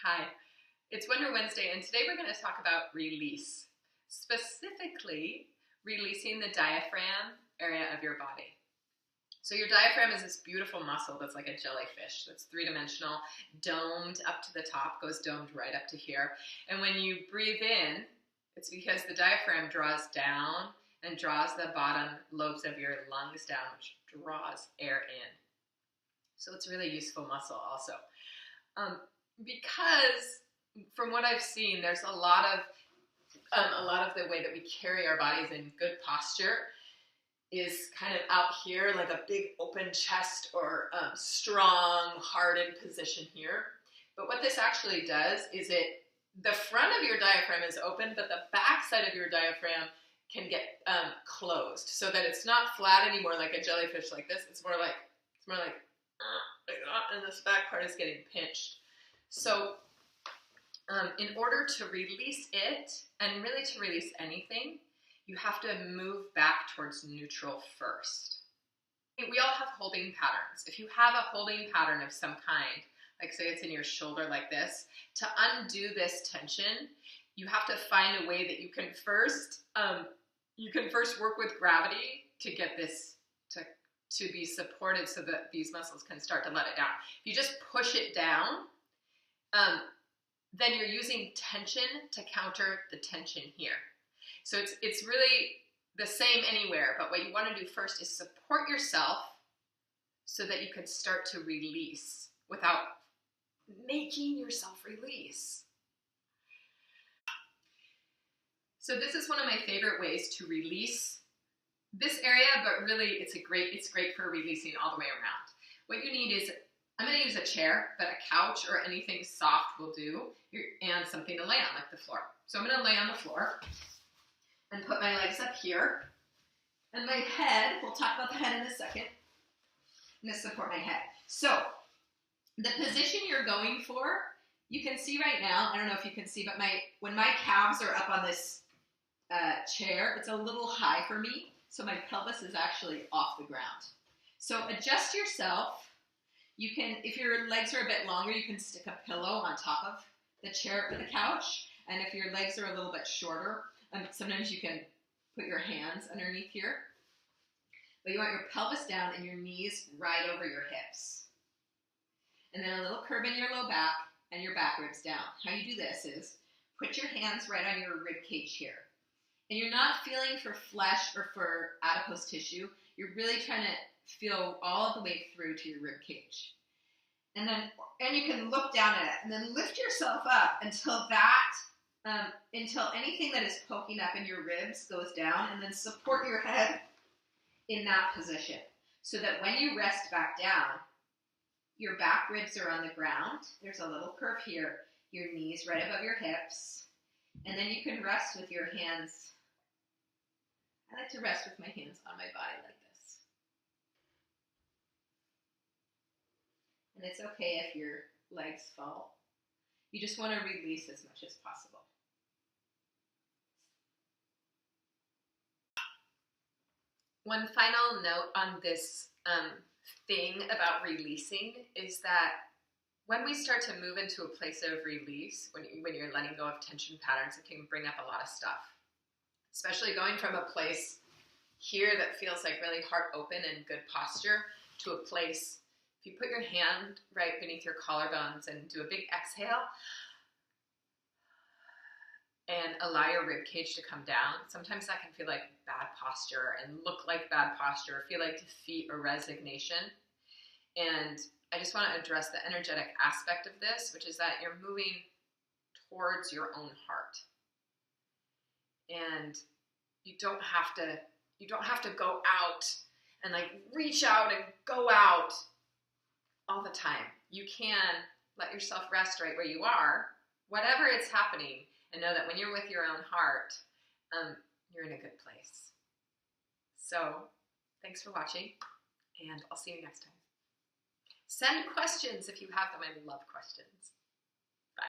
Hi, it's Wonder Wednesday, and today we're going to talk about release, specifically releasing the diaphragm area of your body. So your diaphragm is this beautiful muscle that's like a jellyfish, that's three-dimensional, domed up to the top, goes domed right up to here. And when you breathe in, it's because the diaphragm draws down and draws the bottom lobes of your lungs down, which draws air in. So it's a really useful muscle also. Because from what I've seen, there's a lot of the way that we carry our bodies in good posture is kind of out here, like a big open chest or strong, hardened position here. But what this actually does is the front of your diaphragm is open, but the back side of your diaphragm can get closed so that it's not flat anymore like a jellyfish like this. It's more like and this back part is getting pinched. So in order to release it, and really to release anything, you have to move back towards neutral first. We all have holding patterns. If you have a holding pattern of some kind, like say it's in your shoulder like this, to undo this tension, you have to find a way that you can first work with gravity to get this to be supported so that these muscles can start to let it down. If you just push it down, then you're using tension to counter the tension here. So it's really the same anywhere, but what you want to do first is support yourself so that you can start to release without making yourself release. So this is one of my favorite ways to release this area, but really it's great for releasing all the way around. What you need is, I'm going to use a chair, but a couch or anything soft will do, and something to lay on, like the floor. So I'm going to lay on the floor and put my legs up here, and my head, we'll talk about the head in a second. I'm going to support my head. So the position you're going for, you can see right now, I don't know if you can see, but when my calves are up on this chair, it's a little high for me, so my pelvis is actually off the ground. So adjust yourself. You can, if your legs are a bit longer, you can stick a pillow on top of the chair or the couch. And if your legs are a little bit shorter, sometimes you can put your hands underneath here. But you want your pelvis down and your knees right over your hips. And then a little curve in your low back and your back ribs down. How you do this is put your hands right on your rib cage here. And you're not feeling for flesh or for adipose tissue. You're really trying to feel all the way through to your rib cage. And you can look down at it and then lift yourself up until anything that is poking up in your ribs goes down, and then support your head in that position so that when you rest back down, your back ribs are on the ground. There's a little curve here, your knees right above your hips, and then you can rest with your hands. I like to rest with my hands on my body like this. And it's okay if your legs fall. You just want to release as much as possible. One final note on this thing about releasing is that when we start to move into a place of release, when you're letting go of tension patterns, it can bring up a lot of stuff. Especially going from a place here that feels like really heart open and good posture to a place, if you put your hand right beneath your collarbones and do a big exhale and allow your rib cage to come down, sometimes that can feel like bad posture and look like bad posture, feel like defeat or resignation. And I just want to address the energetic aspect of this, which is that you're moving towards your own heart. And you don't have to go out and like reach out and go out all the time. You can let yourself rest right where you are, whatever is happening, and know that when you're with your own heart, you're in a good place. So thanks for watching, and I'll see you next time. Send questions if you have them. I love questions.